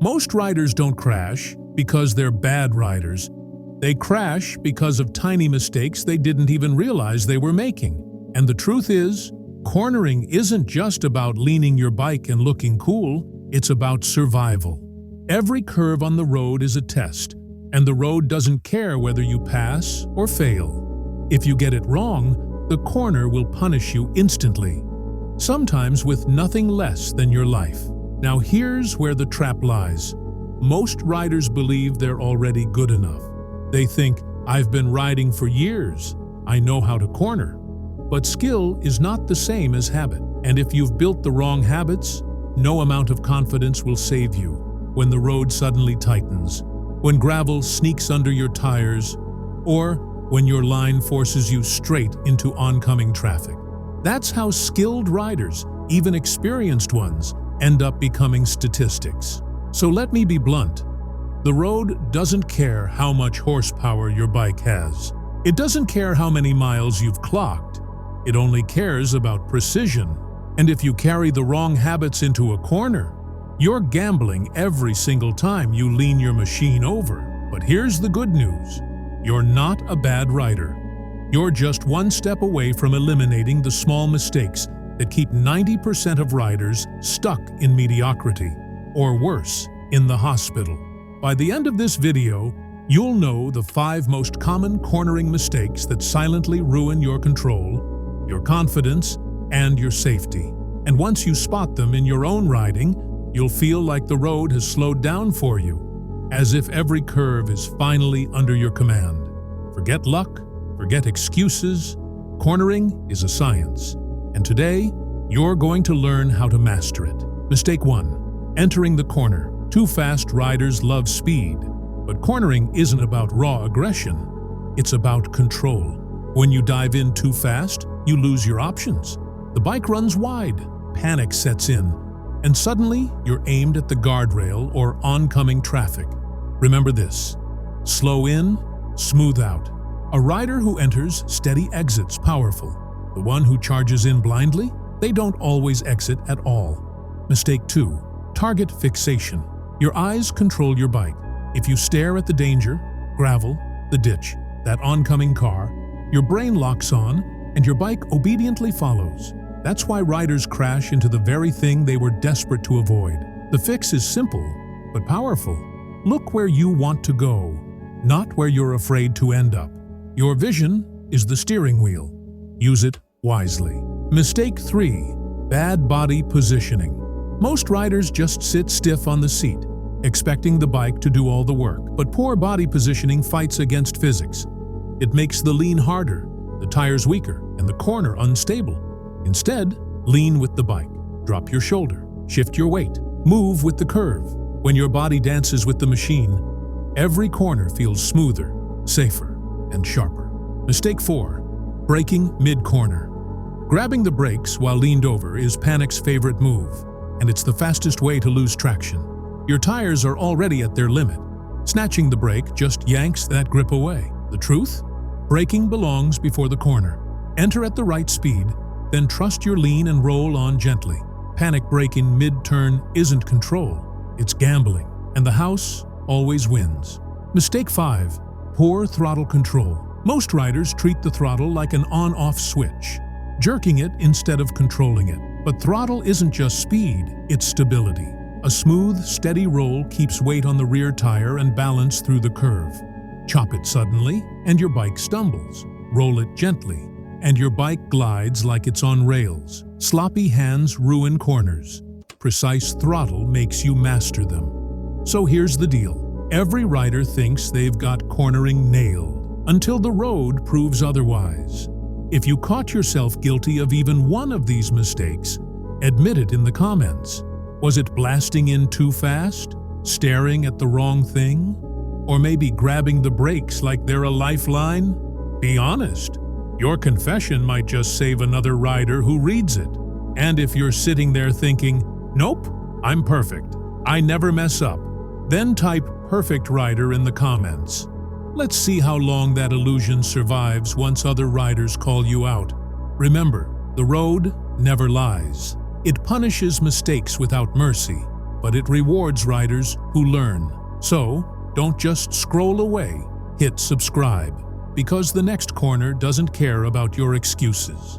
Most riders don't crash because they're bad riders. They crash because of tiny mistakes they didn't even realize they were making. And the truth is, cornering isn't just about leaning your bike and looking cool, it's about survival. Every curve on the road is a test, and the road doesn't care whether you pass or fail. If you get it wrong, the corner will punish you instantly, sometimes with nothing less than your life. Now here's where the trap lies. Most riders believe they're already good enough. They think, I've been riding for years, I know how to corner. But skill is not the same as habit, and if you've built the wrong habits, no amount of confidence will save you when the road suddenly tightens, when gravel sneaks under your tires, or when your line forces you straight into oncoming traffic. That's how skilled riders, even experienced ones, end up becoming statistics. So let me be blunt. The road doesn't care how much horsepower your bike has. It doesn't care how many miles you've clocked. It only cares about precision. And if you carry the wrong habits into a corner, you're gambling every single time you lean your machine over. But here's the good news. You're not a bad rider. You're just one step away from eliminating the small mistakes that keep 90% of riders stuck in mediocrity, or worse, in the hospital. By the end of this video, you'll know the 5 most common cornering mistakes that silently ruin your control, your confidence, and your safety. And once you spot them in your own riding, you'll feel like the road has slowed down for you, as if every curve is finally under your command. Forget luck, forget excuses. Cornering is a science, and today, you're going to learn how to master it. Mistake 1. Entering the corner. Too fast riders love speed, but cornering isn't about raw aggression. It's about control. When you dive in too fast, you lose your options. The bike runs wide, panic sets in, and suddenly you're aimed at the guardrail or oncoming traffic. Remember this: slow in, smooth out. A rider who enters steady exits powerful. The one who charges in blindly, they don't always exit at all. Mistake 2. Target fixation. Your eyes control your bike. If you stare at the danger, gravel, the ditch, that oncoming car, your brain locks on and your bike obediently follows. That's why riders crash into the very thing they were desperate to avoid. The fix is simple, but powerful. Look where you want to go, not where you're afraid to end up. Your vision is the steering wheel. Use it wisely. Mistake 3. Bad body positioning. Most riders just sit stiff on the seat, expecting the bike to do all the work. But poor body positioning fights against physics. It makes the lean harder, the tires weaker, and the corner unstable. Instead, lean with the bike. Drop your shoulder. Shift your weight. Move with the curve. When your body dances with the machine, every corner feels smoother, safer, and sharper. Mistake 4. Braking mid-corner. Grabbing the brakes while leaned over is panic's favorite move, and it's the fastest way to lose traction. Your tires are already at their limit. Snatching the brake just yanks that grip away. The truth? Braking belongs before the corner. Enter at the right speed, then trust your lean and roll on gently. Panic braking mid-turn isn't control, it's gambling, and the house always wins. Mistake 5. Poor throttle control. Most riders treat the throttle like an on-off switch, jerking it instead of controlling it. But throttle isn't just speed, it's stability. A smooth, steady roll keeps weight on the rear tire and balance through the curve. Chop it suddenly, and your bike stumbles. Roll it gently, and your bike glides like it's on rails. Sloppy hands ruin corners. Precise throttle makes you master them. So here's the deal. Every rider thinks they've got cornering nailed, until the road proves otherwise. If you caught yourself guilty of even one of these mistakes, admit it in the comments. Was it blasting in too fast? Staring at the wrong thing? Or maybe grabbing the brakes like they're a lifeline? Be honest. Your confession might just save another rider who reads it. And if you're sitting there thinking, "Nope, I'm perfect. I never mess up," then type "perfect rider" in the comments. Let's see how long that illusion survives once other riders call you out. Remember, the road never lies. It punishes mistakes without mercy, but it rewards riders who learn. So, don't just scroll away. Hit subscribe, because the next corner doesn't care about your excuses.